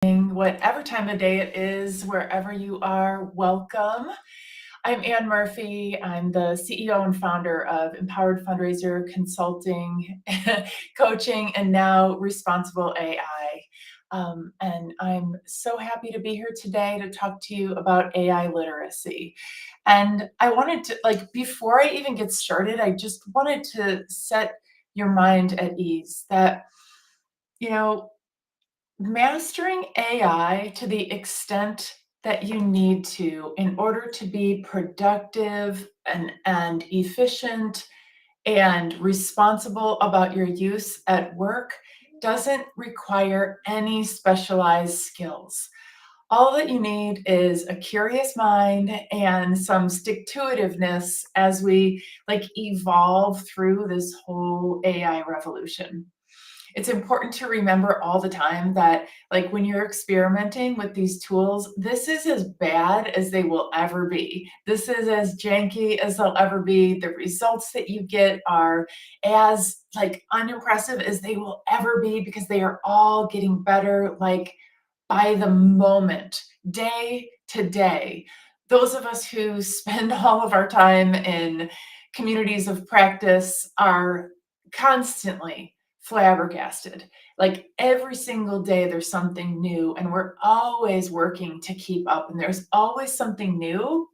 Whatever time of day it is, wherever you are, welcome. I'm Ann Murphy. I'm the CEO and founder of Empowered Fundraiser Consulting, Coaching, and now Responsible AI. And I'm so happy to be here today to talk to you about AI literacy. And I wanted to, before I even get started, I just wanted to set your mind at ease that, you know, mastering AI to the extent that you need to in order to be productive and efficient and responsible about your use at work doesn't require any specialized skills. All that you need is a curious mind and some stick-to-itiveness as we evolve through this whole AI revolution. It's important to remember all the time that, when you're experimenting with these tools, this is as bad as they will ever be. This is as janky as they'll ever be. The results that you get are as unimpressive as they will ever be because they are all getting better by the moment, day to day. Those of us who spend all of our time in communities of practice are constantly flabbergasted. Every single day, there's something new, and we're always working to keep up, and there's always something new.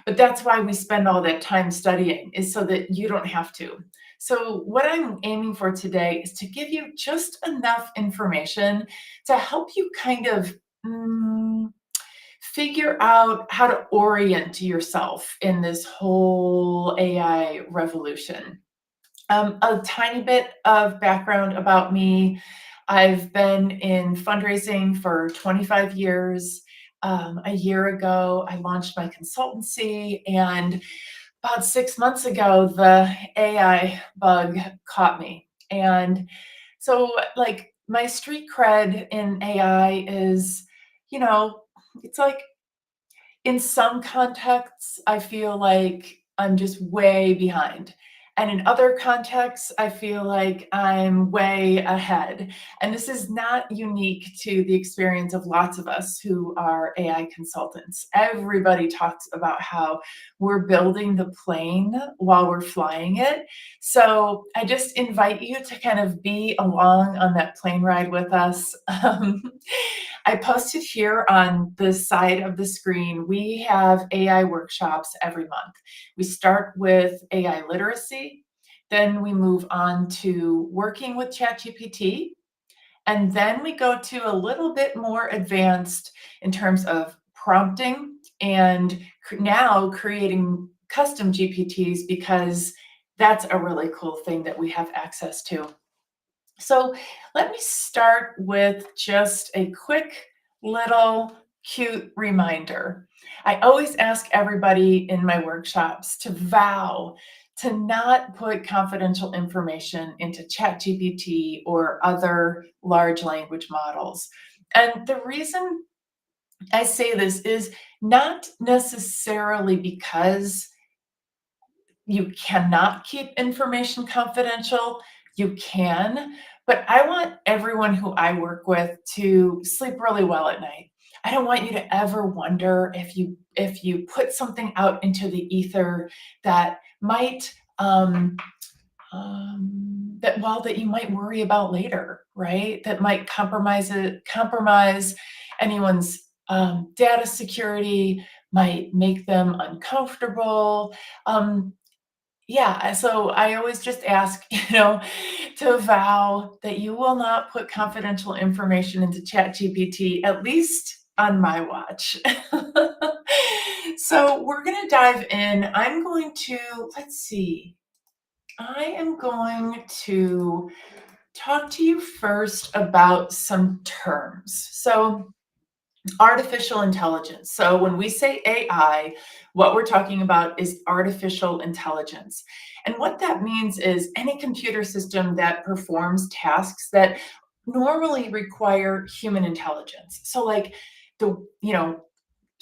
But that's why we spend all that time studying, is so that you don't have to. So, what I'm aiming for today is to give you just enough information to help you kind of figure out how to orient yourself in this whole AI revolution. A tiny bit of background about me. I've been in fundraising for 25 years. A year ago, I launched my consultancy, and about 6 months ago, the AI bug caught me. And so, my street cred in AI is, you know, it's like in some contexts, I feel like I'm just way behind. And in other contexts, I feel like I'm way ahead. And this is not unique to the experience of lots of us who are AI consultants. Everybody talks about how we're building the plane while we're flying it. So I just invite you to kind of be along on that plane ride with us. I posted here on the side of the screen, we have AI workshops every month. We start with AI literacy, then we move on to working with ChatGPT, and then we go to a little bit more advanced in terms of prompting and now creating custom GPTs, because that's a really cool thing that we have access to. So let me start with just a quick little cute reminder. I always ask everybody in my workshops to vow to not put confidential information into ChatGPT or other large language models. And the reason I say this is not necessarily because you cannot keep information confidential. You can, but I want everyone who I work with to sleep really well at night. I don't want you to ever wonder if you put something out into the ether that might that you might worry about later, right? That might compromise anyone's data security, might make them uncomfortable. Yeah, so I always just ask, to vow that you will not put confidential information into ChatGPT, at least on my watch. So we're going to dive in. Let's see, I am going to talk to you first about some terms. So, artificial intelligence. So when we say AI, what we're talking about is artificial intelligence. And what that means is any computer system that performs tasks that normally require human intelligence. So the, you know,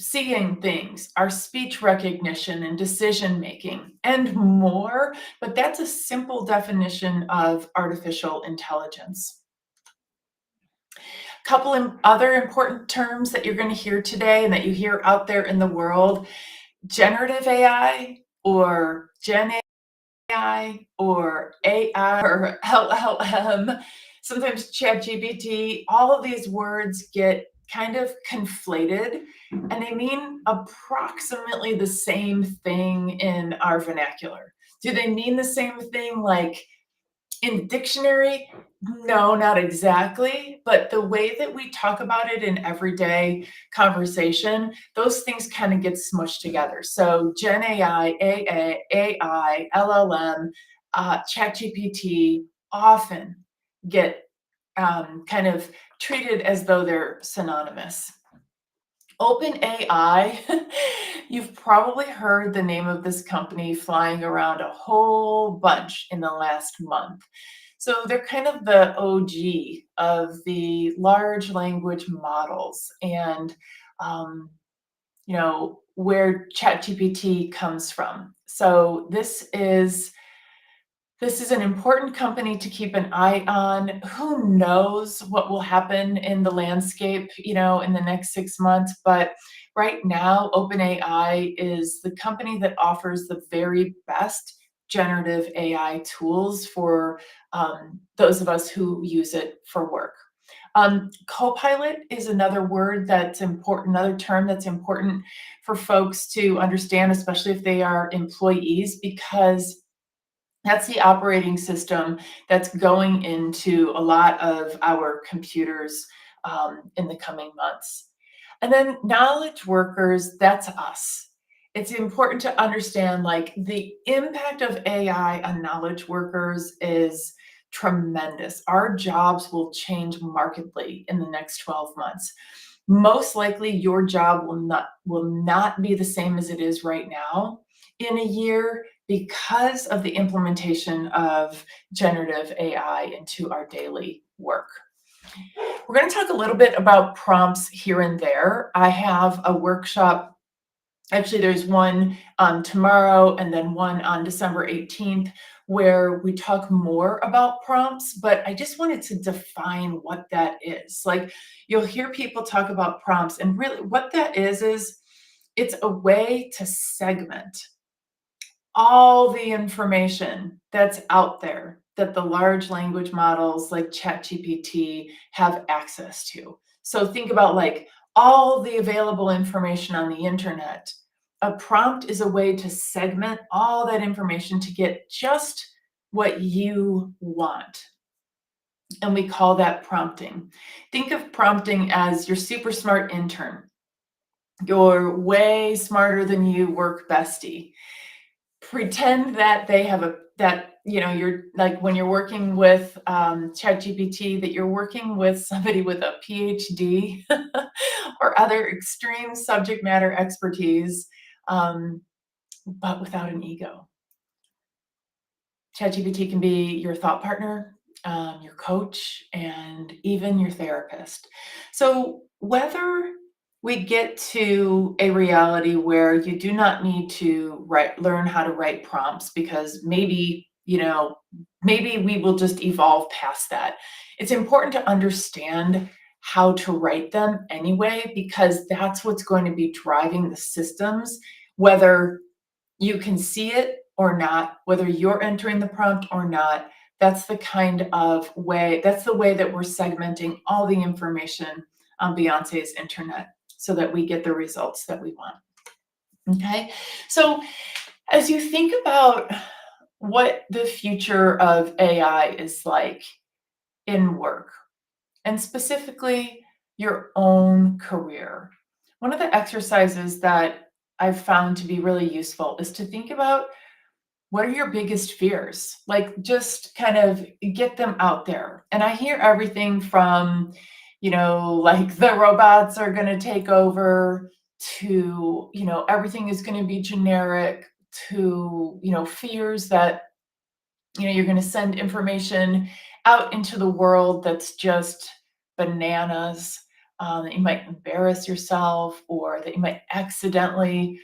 seeing things, our speech recognition and decision making, and more. But that's a simple definition of artificial intelligence. Other important terms that you're going to hear today and that you hear out there in the world: generative AI or Gen AI or AI or LLM, sometimes ChatGPT. All of these words get kind of conflated, and they mean approximately the same thing in our vernacular. Do they mean the same thing like in the dictionary? No, not exactly, but the way that we talk about it in everyday conversation, those things kind of get smushed together. So Gen AI, AI, LLM, ChatGPT often get kind of treated as though they're synonymous. OpenAI, you've probably heard the name of this company flying around a whole bunch in the last month. So they're kind of the OG of the large language models, and where ChatGPT comes from. So this is an important company to keep an eye on. Who knows what will happen in the landscape, in the next 6 months? But right now, OpenAI is the company that offers the very best generative AI tools for those of us who use it for work. Copilot is another word that's important, another term that's important for folks to understand, especially if they are employees, because that's the operating system that's going into a lot of our computers in the coming months. And then knowledge workers, that's us. It's important to understand like the impact of AI on knowledge workers is tremendous. Our jobs will change markedly in the next 12 months. Most likely your job will not be the same as it is right now in a year because of the implementation of generative AI into our daily work. We're going to talk a little bit about prompts here and there. I have a workshop. Actually, there's one tomorrow and then one on December 18th where we talk more about prompts, but I just wanted to define what that is. Like, you'll hear people talk about prompts, and really what that is it's a way to segment all the information that's out there that the large language models like ChatGPT have access to. So think about like all the available information on the internet. A prompt is a way to segment all that information to get just what you want. And we call that prompting. Think of prompting as your super smart intern, your way smarter than you work bestie. Pretend that they have you're like when you're working with ChatGPT, that you're working with somebody with a PhD or other extreme subject matter expertise, but without an ego. ChatGPT can be your thought partner, your coach, and even your therapist. So whether we get to a reality where you do not need to learn how to write prompts because maybe we will just evolve past that. It's important to understand how to write them anyway, because that's what's going to be driving the systems, whether you can see it or not, whether you're entering the prompt or not. That's the way that we're segmenting all the information on Beyonce's internet so that we get the results that we want. Okay, so as you think about what the future of AI is like in work, and specifically your own career, one of the exercises that I've found to be really useful is to think about what are your biggest fears? Like, just kind of get them out there. And I hear everything from, like the robots are going to take over to, everything is going to be generic to, fears that, you're going to send information out into the world that's just bananas, that you might embarrass yourself, or that you might accidentally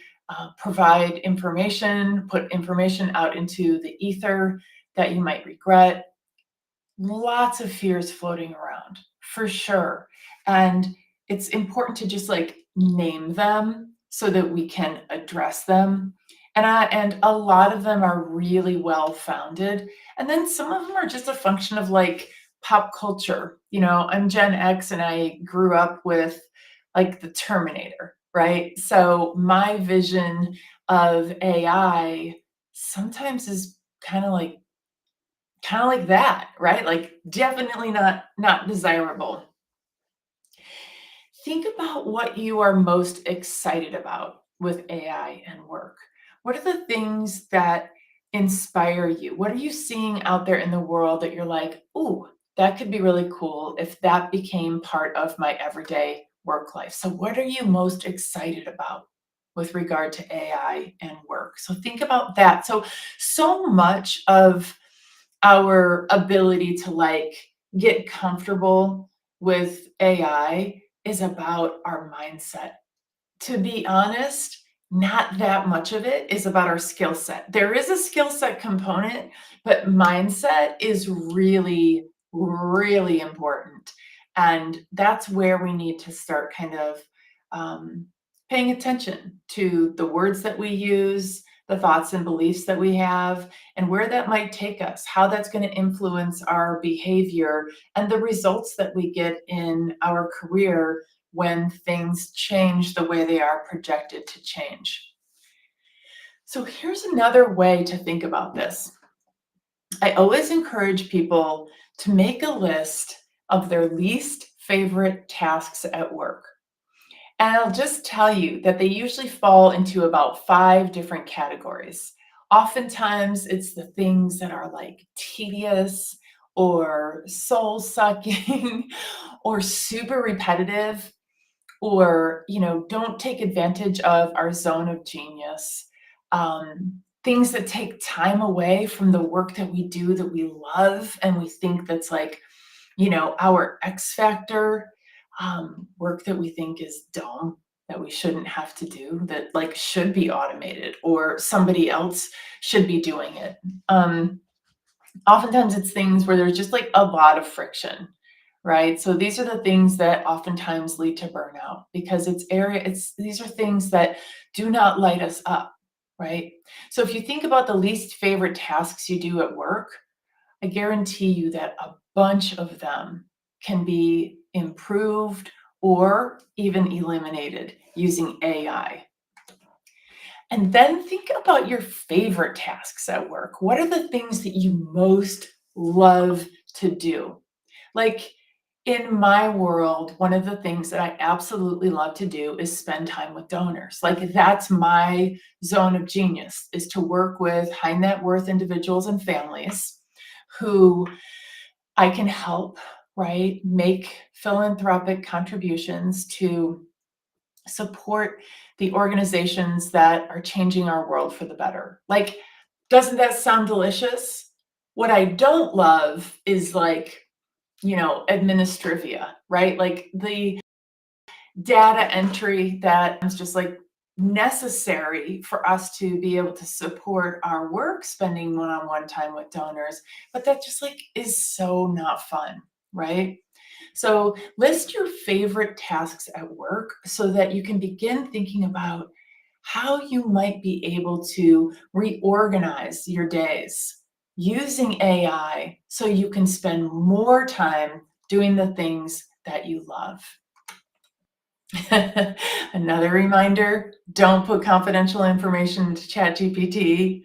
put information out into the ether that you might regret. Lots of fears floating around, for sure. And it's important to just like name them so that we can address them. And a lot of them are really well founded. And then some of them are just a function of like pop culture. I'm Gen X and I grew up with like the Terminator, right? So my vision of AI sometimes is kind of like that, right? Like definitely not desirable. Think about what you are most excited about with AI and work. What are the things that inspire you? What are you seeing out there in the world that you're like, "Ooh, that could be really cool if that became part of my everyday work life." So what are you most excited about with regard to AI and work? So think about that. So much of our ability to like get comfortable with AI is about our mindset. To be honest, not that much of it is about our skill set. There is a skill set component, but mindset is really, really important. And that's where we need to start kind of um, paying attention to the words that we use, the thoughts and beliefs that we have, and where that might take us, how that's going to influence our behavior and the results that we get in our career when things change the way they are projected to change. So here's another way to think about this. I always encourage people to make a list of their least favorite tasks at work. And I'll just tell you that they usually fall into about 5 different categories. Oftentimes, it's the things that are like tedious or soul sucking or super repetitive or don't take advantage of our zone of genius. Things that take time away from the work that we do that we love and we think that's like our X factor. Work that we think is dumb, that we shouldn't have to do, that like should be automated or somebody else should be doing it. Oftentimes it's things where there's just like a lot of friction, right? So these are the things that oftentimes lead to burnout because these are things that do not light us up, right? So if you think about the least favorite tasks you do at work, I guarantee you that a bunch of them can be improved or even eliminated using AI. And then think about your favorite tasks at work. What are the things that you most love to do? Like in my world, one of the things that I absolutely love to do is spend time with donors. Like that's my zone of genius is to work with high net worth individuals and families who I can help, right? Make philanthropic contributions to support the organizations that are changing our world for the better. Like, doesn't that sound delicious? What I don't love is like, administrivia, right? Like the data entry that is just like necessary for us to be able to support our work, spending one-on-one time with donors. But that just like is so not fun, right? So list your favorite tasks at work so that you can begin thinking about how you might be able to reorganize your days using AI so you can spend more time doing the things that you love. Another reminder, don't put confidential information into ChatGPT.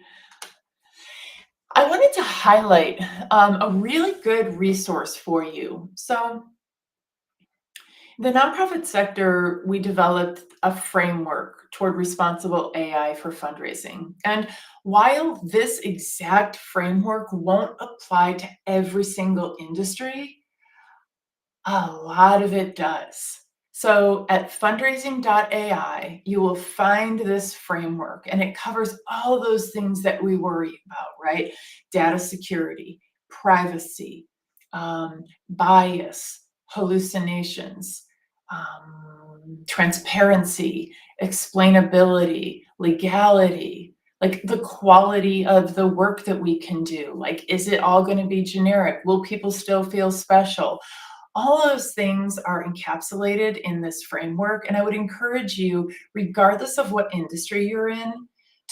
I wanted to highlight a really good resource for you. So the nonprofit sector, we developed a framework toward responsible AI for fundraising. And while this exact framework won't apply to every single industry, a lot of it does. So at fundraising.ai, you will find this framework and it covers all those things that we worry about, right? Data security, privacy, bias, hallucinations, transparency, explainability, legality, like the quality of the work that we can do. Like, is it all going to be generic? Will people still feel special? All those things are encapsulated in this framework, and I would encourage you, regardless of what industry you're in,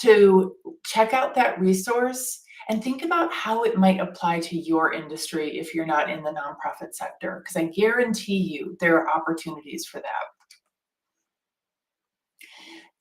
to check out that resource and think about how it might apply to your industry if you're not in the nonprofit sector, because I guarantee you there are opportunities for that.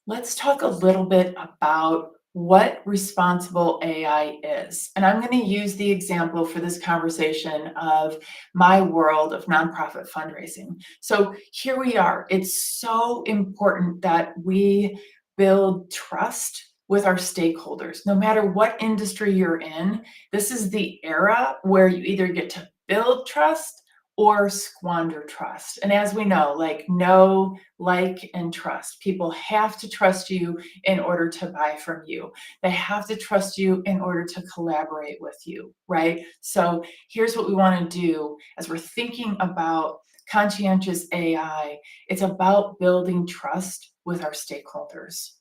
Let's talk a little bit about what responsible AI is. And I'm going to use the example for this conversation of my world of nonprofit fundraising. So here we are. It's so important that we build trust with our stakeholders. No matter what industry you're in, this is the era where you either get to build trust or squander trust. And as we know, like know, like, and trust. People have to trust you in order to buy from you. They have to trust you in order to collaborate with you, right? So here's what we want to do as we're thinking about conscientious AI. It's about building trust with our stakeholders.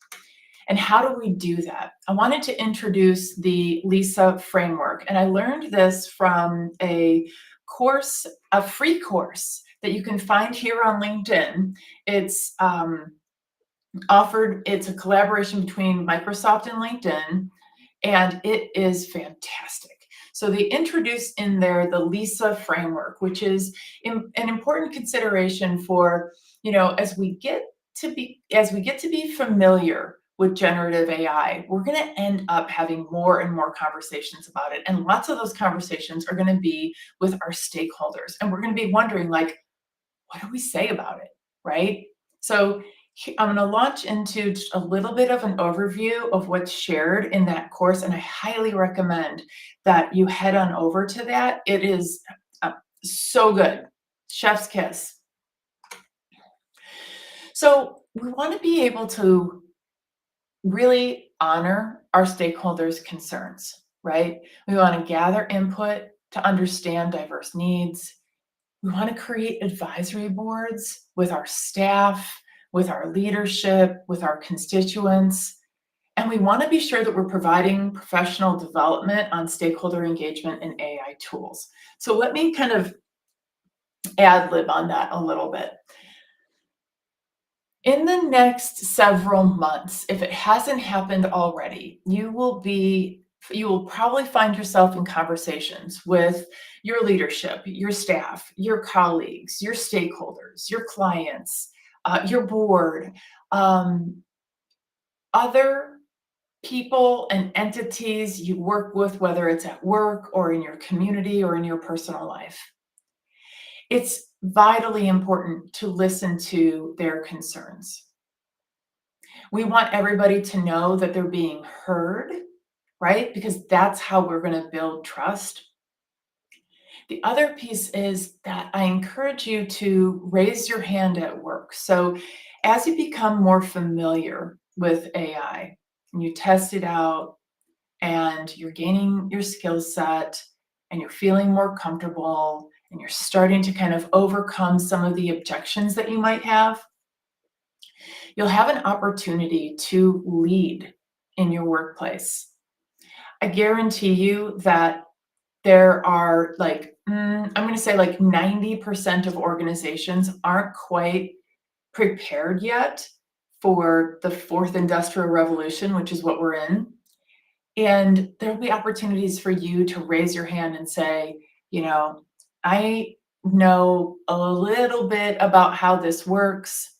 And how do we do that? I wanted to introduce the LISA framework, and I learned this from a course, a free course that you can find here on LinkedIn. It's offered, it's a collaboration between Microsoft and LinkedIn, and it is fantastic. So they introduce in there the LISA framework, which is an important consideration for, as we get to be familiar with generative AI, we're going to end up having more and more conversations about it. And lots of those conversations are going to be with our stakeholders. And we're going to be wondering, like, what do we say about it, right? So I'm going to launch into just a little bit of an overview of what's shared in that course, and I highly recommend that you head on over to that. It is so good. Chef's kiss. So we want to be able to really honor our stakeholders' concerns, right? We want to gather input to understand diverse needs. We want to create advisory boards with our staff, with our leadership, with our constituents. And we want to be sure that we're providing professional development on stakeholder engagement and AI tools. So let me kind of ad lib on that a little bit. In the next several months, if it hasn't happened already, you will probably find yourself in conversations with your leadership, your staff, your colleagues, your stakeholders, your clients, your board, other people and entities you work with, whether it's at work or in your community or in your personal life. It's vitally important to listen to their concerns. We want everybody to know that they're being heard, right? Because that's how we're going to build trust. The other piece is that I encourage you to raise your hand at work. So as you become more familiar with AI and you test it out and you're gaining your skill set and you're feeling more comfortable and you're starting to kind of overcome some of the objections that you might have, you'll have an opportunity to lead in your workplace. I guarantee you that there are I'm going to say like 90% of organizations aren't quite prepared yet for the fourth industrial revolution, which is what we're in. And there'll be opportunities for you to raise your hand and say, I know a little bit about how this works.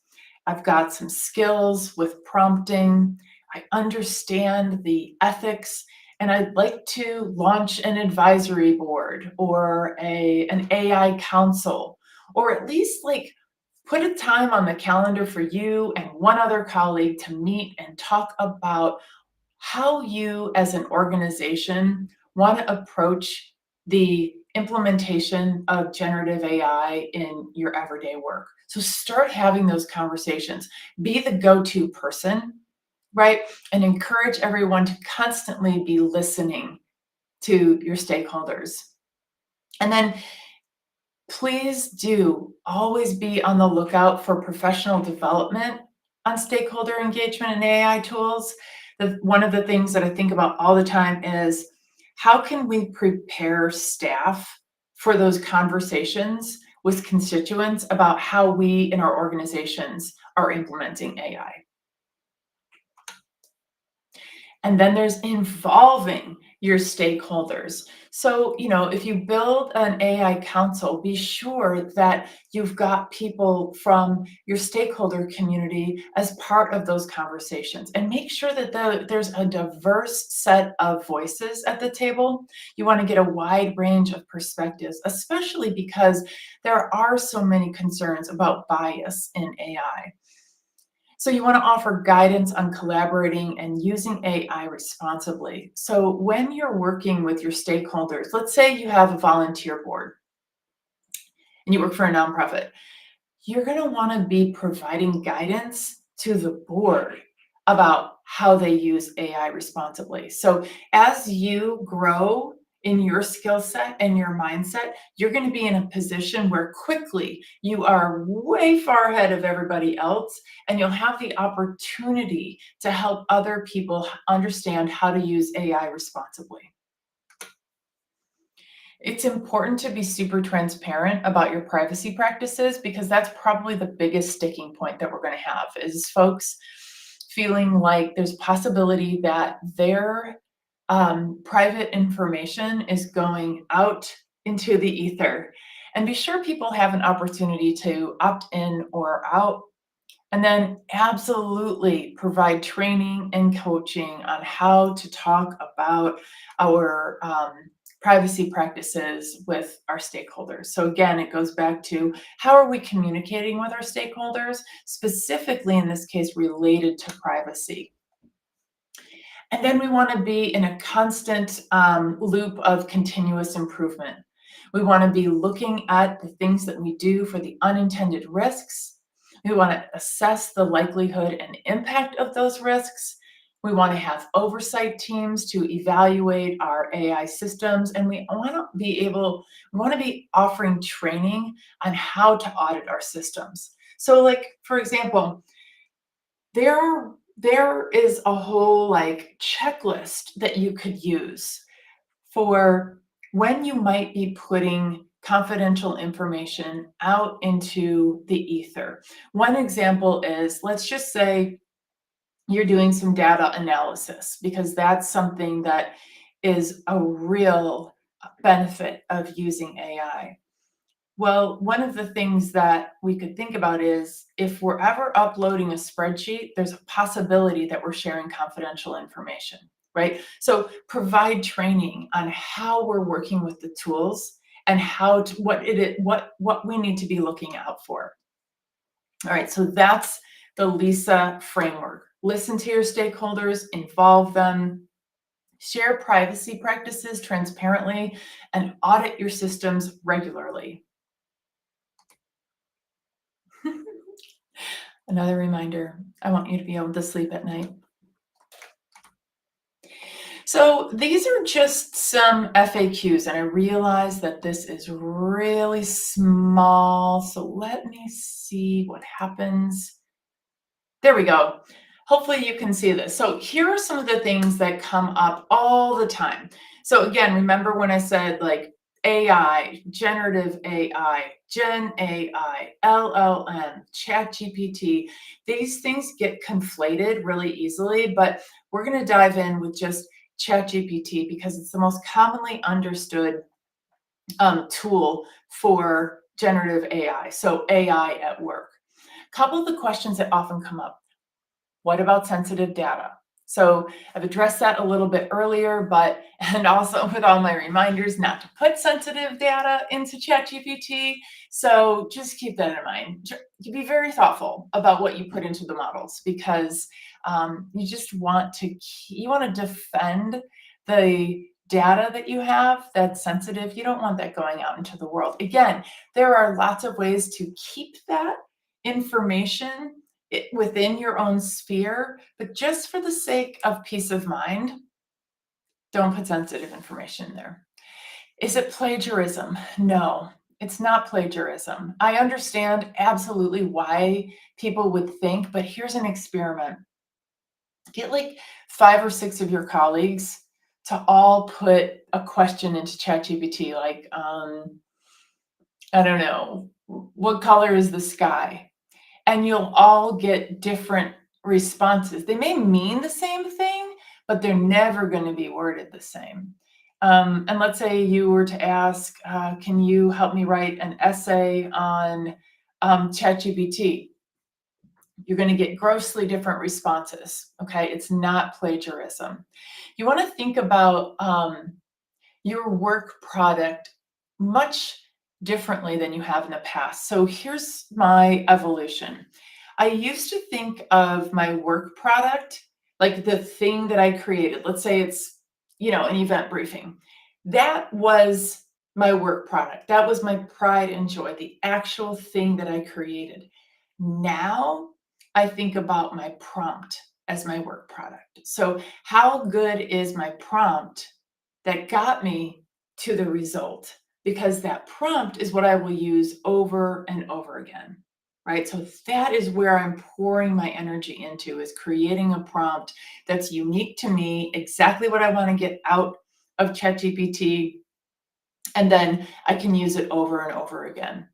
I've got some skills with prompting. I understand the ethics, and I'd like to launch an advisory board or an AI council, or at least like put a time on the calendar for you and one other colleague to meet and talk about how you as an organization want to approach the implementation of generative AI in your everyday work. So start having those conversations. Be the go-to person, right? And encourage everyone to constantly be listening to your stakeholders. And then please do always be on the lookout for professional development on stakeholder engagement and AI tools. One of the things that I think about all the time is how can we prepare staff for those conversations with constituents about how we in our organizations are implementing AI. And then there's involving your stakeholders. So, if you build an AI council, be sure that you've got people from your stakeholder community as part of those conversations, and make sure that there's a diverse set of voices at the table. You want to get a wide range of perspectives, especially because there are so many concerns about bias in AI. So you want to offer guidance on collaborating and using AI responsibly. So when you're working with your stakeholders, let's say you have a volunteer board and you work for a nonprofit, you're going to want to be providing guidance to the board about how they use AI responsibly. So as you grow in your skill set and your mindset, you're going to be in a position where quickly you are way far ahead of everybody else, and you'll have the opportunity to help other people understand how to use AI responsibly. It's important to be super transparent about your privacy practices, because that's probably the biggest sticking point that we're going to have, is folks feeling like there's possibility that their private information is going out into the ether. And be sure people have an opportunity to opt in or out. And then absolutely provide training and coaching on how to talk about our privacy practices with our stakeholders. So again, it goes back to, how are we communicating with our stakeholders, specifically in this case related to privacy? And then we want to be in a constant loop of continuous improvement. We want to be looking at the things that we do for the unintended risks. We want to assess the likelihood and impact of those risks. We want to have oversight teams to evaluate our AI systems, and we want to be offering training on how to audit our systems. So, like, for example, there is a whole checklist that you could use for when you might be putting confidential information out into the ether. One example is, let's just say you're doing some data analysis, because that's something that is a real benefit of using AI. Well, one of the things that we could think about is, if we're ever uploading a spreadsheet, there's a possibility that we're sharing confidential information, right? So provide training on how we're working with the tools, and what we need to be looking out for. All right, so that's the LISA framework. Listen to your stakeholders, involve them, share privacy practices transparently, and audit your systems regularly. Another reminder, I want you to be able to sleep at night. So these are just some FAQs, and I realize that this is really small. So let me see what happens. There we go. Hopefully you can see this. So here are some of the things that come up all the time. So again, remember when I said AI, generative AI, Gen AI, LLM, ChatGPT, these things get conflated really easily, but we're going to dive in with just ChatGPT because it's the most commonly understood tool for generative AI. So AI at work. A couple of the questions that often come up. What about sensitive data? So I've addressed that a little bit earlier, and also with all my reminders not to put sensitive data into ChatGPT. So just keep that in mind. Be very thoughtful about what you put into the models, because you just want to defend the data that you have that's sensitive. You don't want that going out into the world. Again, there are lots of ways to keep that information within your own sphere, but just for the sake of peace of mind, don't put sensitive information there. Is it plagiarism? No, it's not plagiarism. I understand absolutely why people would think, but here's an experiment. Get 5 or 6 of your colleagues to all put a question into ChatGPT, I don't know, What color is the sky? And you'll all get different responses. They may mean the same thing, but they're never going to be worded the same. And let's say you were to ask, can you help me write an essay on ChatGPT? You're going to get grossly different responses. Okay, it's not plagiarism. You want to think about your work product much differently than you have in the past. So here's my evolution. I used to think of my work product like the thing that I created. Let's say it's, an event briefing. That was my work product. That was my pride and joy, the actual thing that I created. Now I think about my prompt as my work product. So how good is my prompt that got me to the result? Because that prompt is what I will use over and over again, right? So that is where I'm pouring my energy into, is creating a prompt that's unique to me, exactly what I want to get out of ChatGPT, and then I can use it over and over again.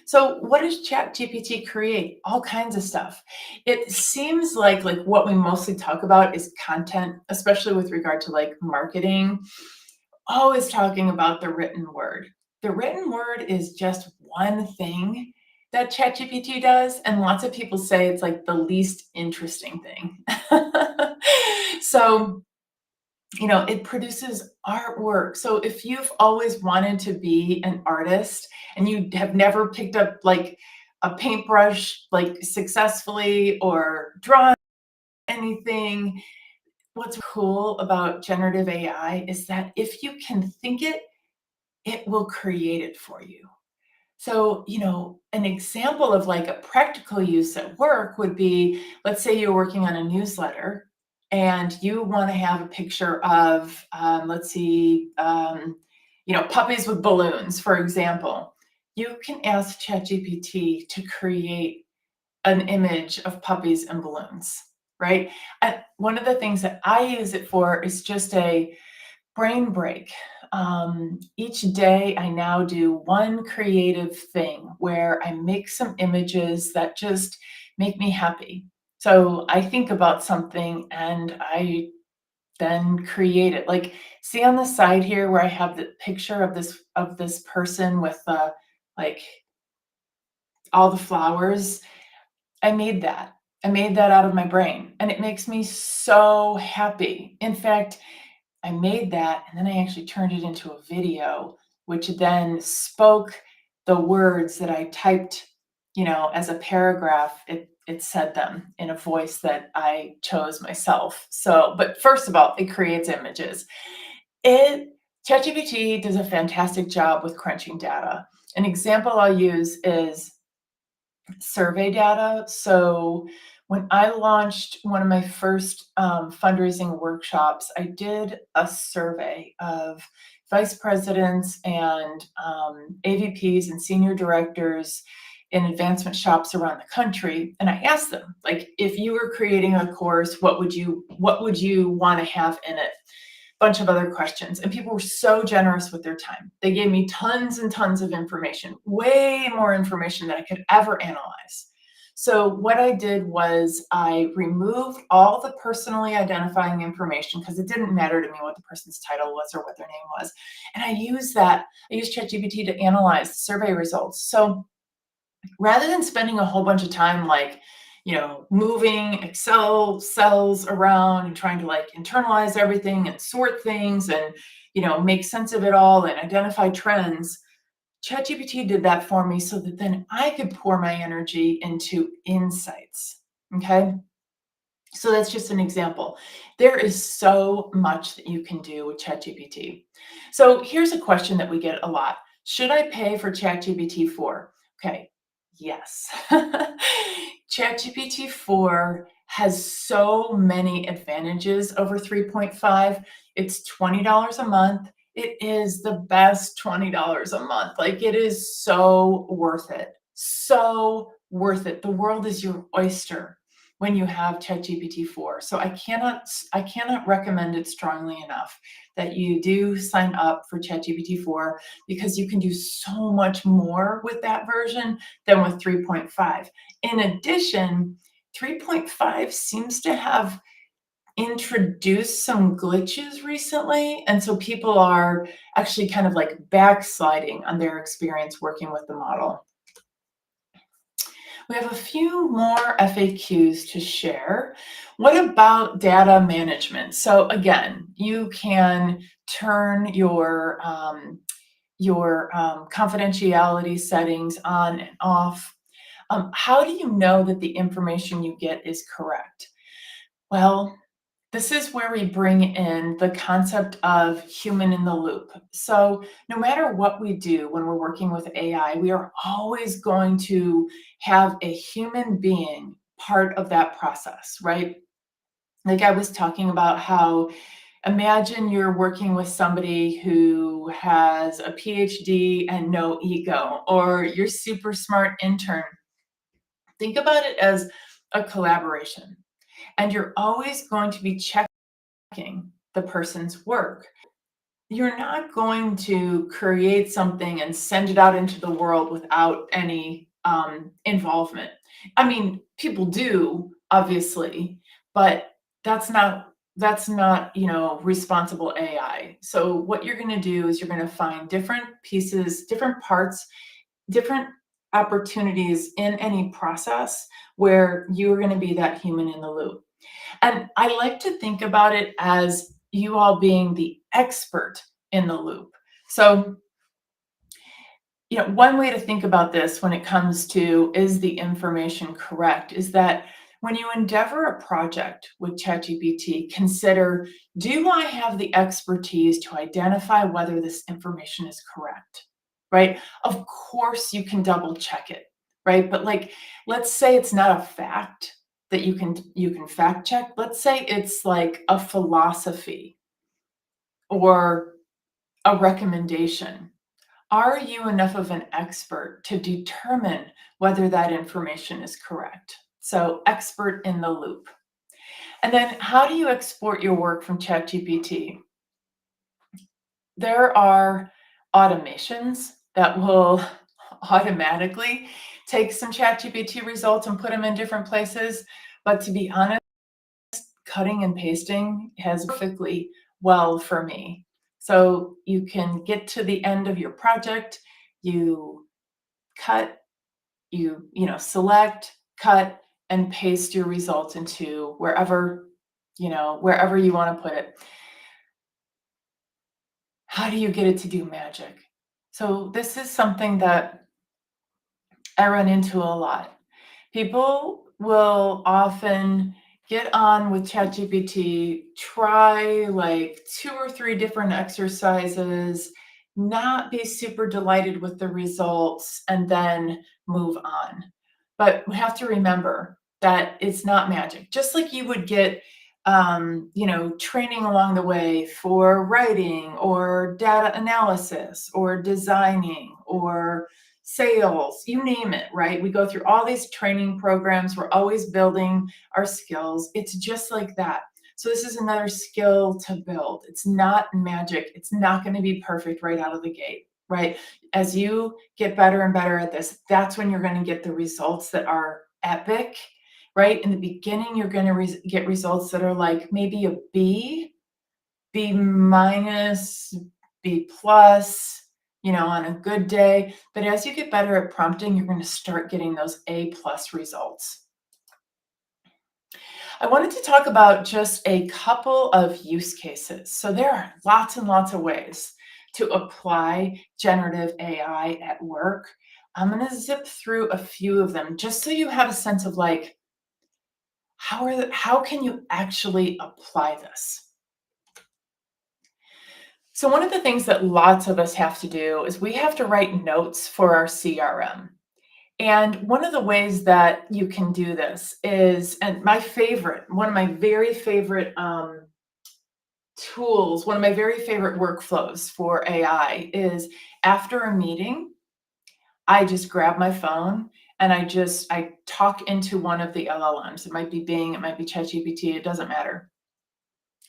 So what does ChatGPT create? All kinds of stuff. It seems like what we mostly talk about is content, especially with regard to like marketing, always talking about the written word. The written word is just one thing that ChatGPT does, and lots of people say it's like the least interesting thing. So, it produces artwork. So if you've always wanted to be an artist and you have never picked up like a paintbrush like successfully or drawn anything, what's cool about generative AI is that if you can think it, it will create it for you. So, an example of like a practical use at work would be, let's say you're working on a newsletter and you want to have a picture of, let's see, puppies with balloons, for example. You can ask ChatGPT to create an image of puppies and balloons, right? And one of the things that I use it for is just a brain break. Each day, I now do one creative thing where I make some images that just make me happy. So I think about something and I then create it. Like, see on the side here where I have the picture of this person with like all the flowers. I made that. I made that out of my brain, and it makes me so happy. In fact, I made that and then I actually turned it into a video, which then spoke the words that I typed, as a paragraph. It said them in a voice that I chose myself. So, but first of all, it creates images. It ChatGPT does a fantastic job with crunching data. An example I'll use is survey data. So when I launched one of my first fundraising workshops, I did a survey of vice presidents and AVPs and senior directors in advancement shops around the country, and I asked them, like, if you were creating a course, what would you want to have in it? Bunch of other questions, and people were so generous with their time. They gave me tons and tons of information, way more information than I could ever analyze. So what I did was I removed all the personally identifying information because it didn't matter to me what the person's title was or what their name was. And I used ChatGPT to analyze the survey results. So rather than spending a whole bunch of time like, moving Excel cells around and trying to like internalize everything and sort things and, make sense of it all and identify trends, ChatGPT did that for me so that then I could pour my energy into insights. Okay. So that's just an example. There is so much that you can do with ChatGPT. So here's a question that we get a lot. Should I pay for ChatGPT 4? Okay, yes. ChatGPT 4 has so many advantages over 3.5. It's $20 a month. It is the best $20 a month. Like, it is so worth it. So worth it. The world is your oyster when you have ChatGPT 4. So I cannot recommend it strongly enough that you do sign up for ChatGPT 4 because you can do so much more with that version than with 3.5. In addition, 3.5 seems to have introduced some glitches recently, and so people are actually kind of like backsliding on their experience working with the model. We have a few more FAQs to share. What about data management? So again, you can turn your confidentiality settings on and off. How do you know that the information you get is correct? Well, this is where we bring in the concept of human in the loop. So, no matter what we do when we're working with AI, we are always going to have a human being part of that process, right? Like I was talking about how imagine you're working with somebody who has a PhD and no ego, or your super smart intern. Think about it as a collaboration, and you're always going to be checking the person's work. You're not going to create something and send it out into the world without any involvement. I mean, people do, obviously, but that's not responsible AI. So what you're going to do is you're going to find different pieces, different parts, different opportunities in any process where you're going to be that human in the loop. And I like to think about it as you all being the expert in the loop. So, one way to think about this when it comes to is the information correct is that when you endeavor a project with ChatGPT, consider, do I have the expertise to identify whether this information is correct? Right? Of course, you can double check it, right? But like, let's say it's not a fact that you can fact check. Let's say it's like a philosophy or a recommendation. Are you enough of an expert to determine whether that information is correct? So, expert in the loop. And then, how do you export your work from ChatGPT? There are automations that will automatically take some ChatGPT results and put them in different places. But to be honest, cutting and pasting has perfectly well for me. So you can get to the end of your project, you cut, you select, cut, and paste your results into wherever you want to put it. How do you get it to do magic? So this is something that I run into a lot. People will often get on with ChatGPT, try like 2 or 3 different exercises, not be super delighted with the results, and then move on. But we have to remember that it's not magic. Just like you would get, training along the way for writing or data analysis or designing or sales, you name it, right? We go through all these training programs. We're always building our skills. It's just like that. So this is another skill to build. It's not magic. It's not going to be perfect right out of the gate, right? As you get better and better at this, that's when you're going to get the results that are epic, right? In the beginning, you're going to get results that are like maybe a B, B minus, B plus, on a good day. But as you get better at prompting, you're going to start getting those A plus results. I wanted to talk about just a couple of use cases. So there are lots and lots of ways to apply generative AI at work. I'm going to zip through a few of them just so you have a sense of like, how can you actually apply this? So one of the things that lots of us have to do is we have to write notes for our CRM. And one of the ways that you can do this is, and one of my very favorite tools, one of my very favorite workflows for AI is after a meeting, I just grab my phone and I talk into one of the LLMs. It might be Bing, it might be ChatGPT, it doesn't matter.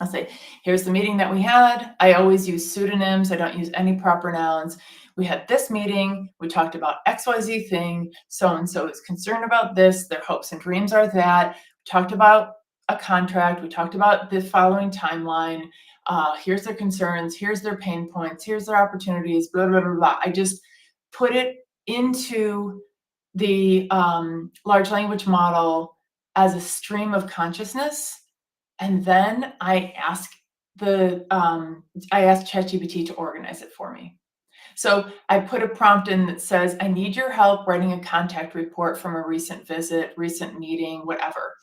I'll say, here's the meeting that we had. I always use pseudonyms. I don't use any proper nouns. We had this meeting. We talked about XYZ thing. So and so is concerned about this. Their hopes and dreams are that. We talked about a contract. We talked about the following timeline. Here's their concerns. Here's their pain points. Here's their opportunities. Blah, blah, blah, blah. I just put it into the large language model as a stream of consciousness, and then I ask ChatGPT to organize it for me. So I put a prompt in that says, I need your help writing a contact report from a recent visit, recent meeting, whatever.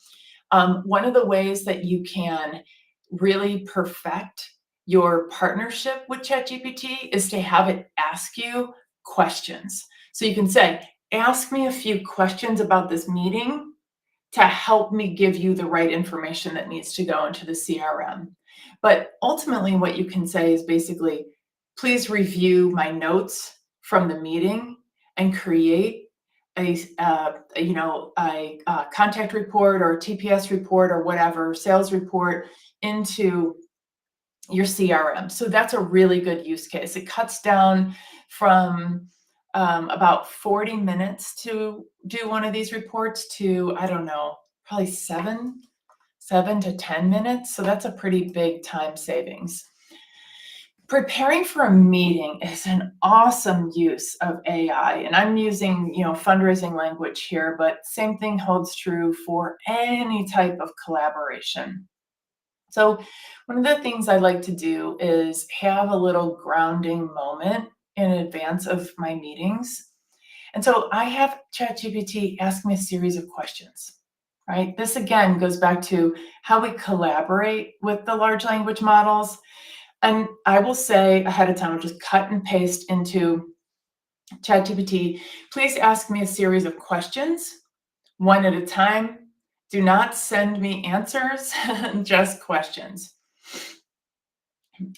One of the ways that you can really perfect your partnership with ChatGPT is to have it ask you questions. So you can say, ask me a few questions about this meeting to help me give you the right information that needs to go into the CRM. But ultimately, what you can say is basically, please review my notes from the meeting and create a contact report or a TPS report or whatever, sales report into your CRM. So that's a really good use case. It cuts down from about 40 minutes to do one of these reports to, I don't know, probably 7 to 10 minutes. So that's a pretty big time savings. Preparing for a meeting is an awesome use of AI. And I'm using, fundraising language here, but same thing holds true for any type of collaboration. So one of the things I like to do is have a little grounding moment in advance of my meetings. And so I have ChatGPT ask me a series of questions, right? This again goes back to how we collaborate with the large language models. And I will say ahead of time, I'll just cut and paste into ChatGPT, please ask me a series of questions, one at a time. Do not send me answers, just questions.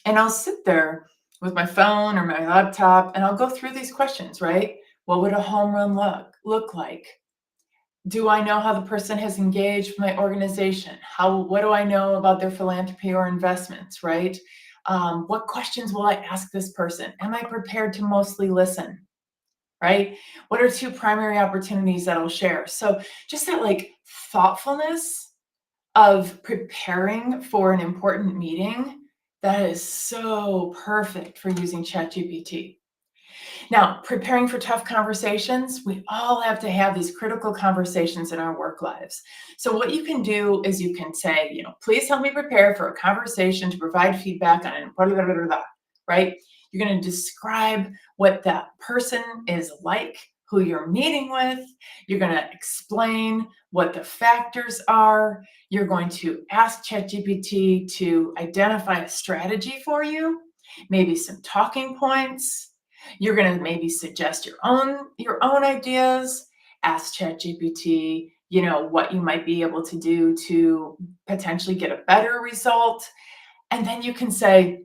And I'll sit there with my phone or my laptop and I'll go through these questions, right? What would a home run look like? Do I know how the person has engaged with my organization? What do I know about their philanthropy or investments, right? What questions will I ask this person? Am I prepared to mostly listen? Right? What are two primary opportunities that I'll share? So just that thoughtfulness of preparing for an important meeting, that is so perfect for using ChatGPT. Now, preparing for tough conversations, we all have to have these critical conversations in our work lives. So what you can do is you can say, please help me prepare for a conversation to provide feedback on blah, blah, blah, blah, blah, right? You're going to describe what that person is like, who you're meeting with. You're going to explain what the factors are. You're going to ask ChatGPT to identify a strategy for you, maybe some talking points. You're going to maybe suggest your own ideas, ask ChatGPT, what you might be able to do to potentially get a better result. And then you can say,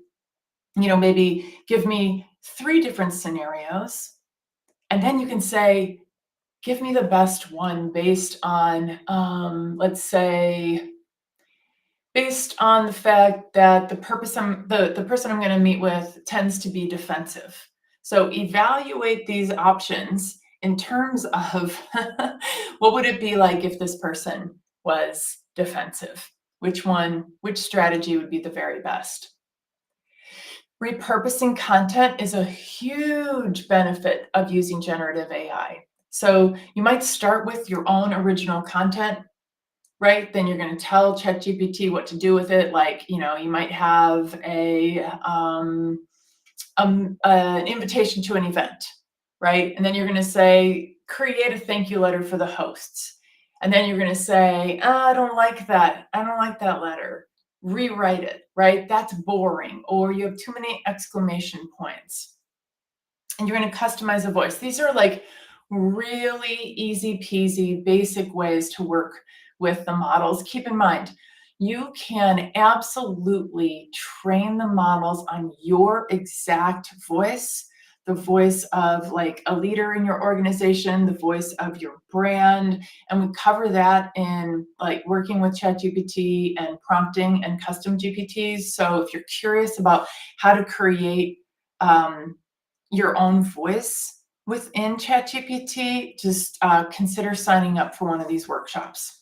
maybe give me 3 different scenarios. And then you can say, give me the best one based on, let's say, based on the fact that the person I'm going to meet with tends to be defensive. So evaluate these options in terms of what would it be like if this person was defensive? Which strategy would be the very best? Repurposing content is a huge benefit of using generative AI. So you might start with your own original content, right? Then you're going to tell ChatGPT what to do with it. You might have an invitation to an event, right? And then you're going to say, create a thank you letter for the hosts. And then you're going to say, I don't like that. I don't like that letter. Rewrite it, right? That's boring. Or you have too many exclamation points. And you're going to customize a voice. These are really easy peasy, basic ways to work with the models. Keep in mind, you can absolutely train the models on your exact voice. the voice of like a leader in your organization, the voice of your brand. And we cover that in like working with ChatGPT and prompting and custom GPTs. So if you're curious about how to create um, your own voice within ChatGPT, just consider signing up for one of these workshops.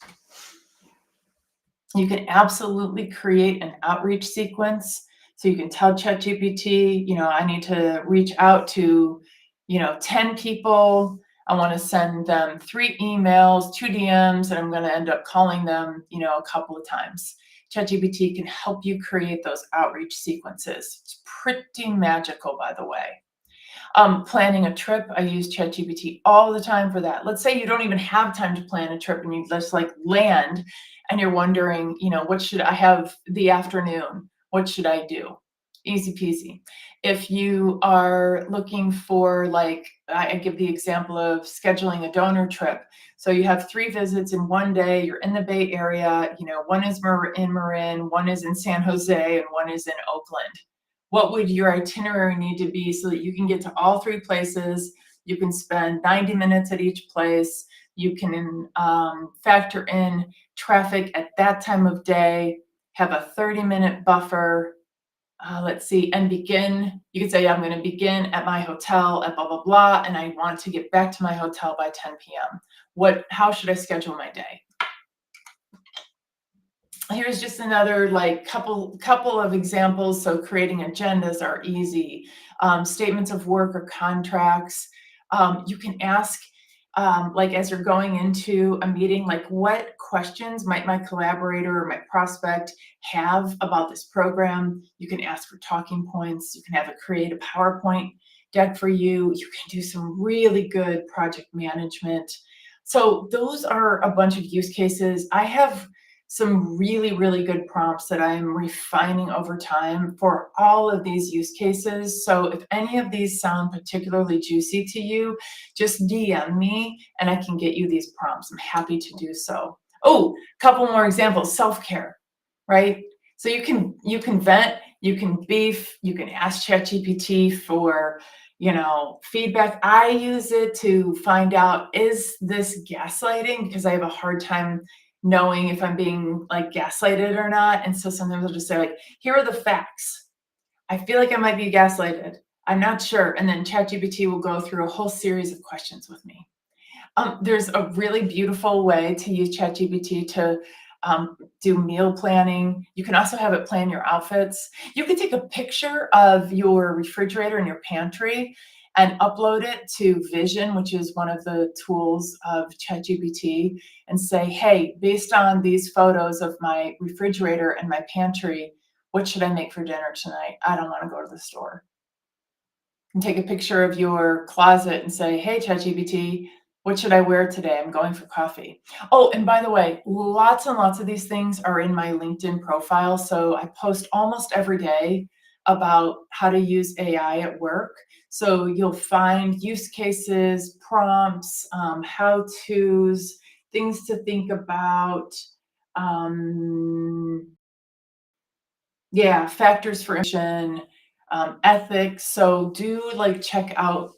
You can absolutely create an outreach sequence. So you can tell ChatGPT, I need to reach out to, 10 people. I want to send them 3 emails, 2 DMs, and I'm going to end up calling them, a couple of times. ChatGPT can help you create those outreach sequences. It's pretty magical, by the way. Planning a trip, I use ChatGPT all the time for that. Let's say you don't even have time to plan a trip and you just like land and you're wondering, what should I have the afternoon? What should I do? Easy peasy. If you are looking for, like, I give the example of scheduling a donor trip. So you have 3 visits in one day, you're in the Bay Area, one is in Marin, one is in San Jose, and one is in Oakland. What would your itinerary need to be so that you can get to all 3 places? You can spend 90 minutes at each place. You can factor in traffic at that time of day, have a 30-minute buffer. Let's see, and begin. You could say, I'm going to begin at my hotel at blah, blah, blah, and I want to get back to my hotel by 10 p.m. How should I schedule my day? Here's just another like couple of examples. So creating agendas are easy. Statements of work or contracts. You can ask, like as you're going into a meeting, like what questions might my collaborator or my prospect have about this program? You can ask for talking points. You can have it create a PowerPoint deck for you. You can do some really good project management. So those are a bunch of use cases. I have some really, really good prompts that I'm refining over time for all of these use cases. So if any of these sound particularly juicy to you, just DM me and I can get you these prompts. I'm happy to do so. Oh, a couple more examples. Self-care, right? So you can vent, you can beef, you can ask ChatGPT for feedback. I use it to find out, is this gaslighting? Because I have a hard time knowing if I'm being like gaslighted or not. And so sometimes I'll just say like, here are the facts. I feel like I might be gaslighted. I'm not sure. And then ChatGPT will go through a whole series of questions with me. There's a really beautiful way to use ChatGPT to do meal planning. You can also have it plan your outfits. You can take a picture of your refrigerator and your pantry and upload it to Vision, which is one of the tools of ChatGPT, and say, hey, based on these photos of my refrigerator and my pantry, what should I make for dinner tonight? I don't want to go to the store. And take a picture of your closet and say, hey, ChatGPT, what should I wear today? I'm going for coffee. Oh, and by the way, lots and lots of these things are in my LinkedIn profile. So I post almost every day about how to use AI at work. So you'll find use cases, prompts, how-tos, things to think about. Factors for action, ethics. So do like check out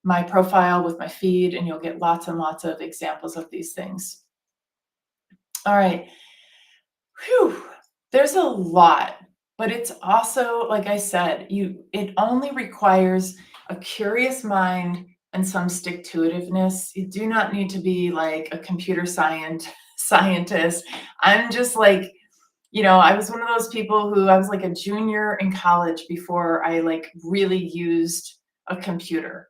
my profile with my feed and you'll get lots and lots of examples of these things. All right. Whew. There's a lot, but it's also, like I said, it only requires a curious mind and some stick-to-itiveness. You do not need to be like a computer scientist. I'm just like, I was one of those people who I was like a junior in college before I like really used a computer.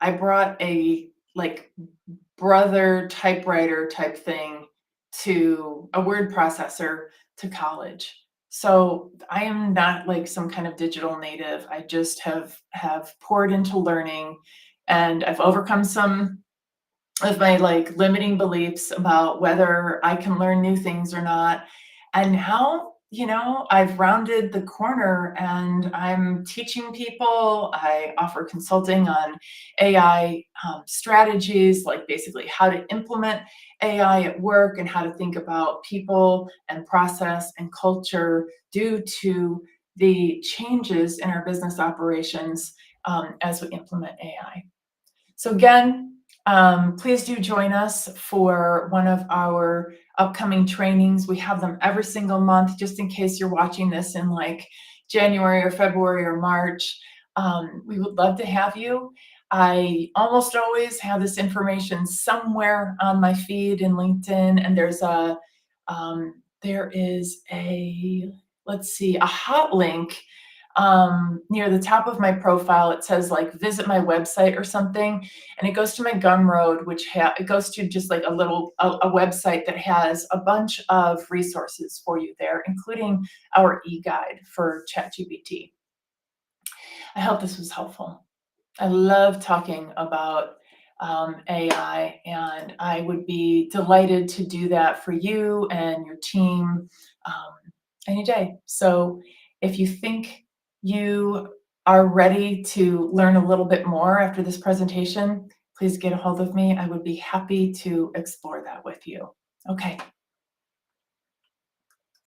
I brought a like brother typewriter type thing to a word processor to college. So I am not like some kind of digital native. I just have poured into learning and I've overcome some of my like limiting beliefs about whether I can learn new things or not. And now, I've rounded the corner and I'm teaching people. I offer consulting on AI strategies, like basically how to implement AI at work and how to think about people and process and culture due to the changes in our business operations as we implement AI. So again, please do join us for one of our upcoming trainings. We have them every single month, just in case you're watching this in like January or February or March. We would love to have you. I almost always have this information somewhere on my feed in LinkedIn, and there is a, let's see, a hot link near the top of my profile. It says like visit my website or something, and it goes to my Gumroad, which it goes to just like a website that has a bunch of resources for you there, including our e-guide for ChatGPT. I hope this was helpful. I love talking about AI, and I would be delighted to do that for you and your team any day. So if you think you are ready to learn a little bit more after this presentation, please get a hold of me. I would be happy to explore that with you. Okay.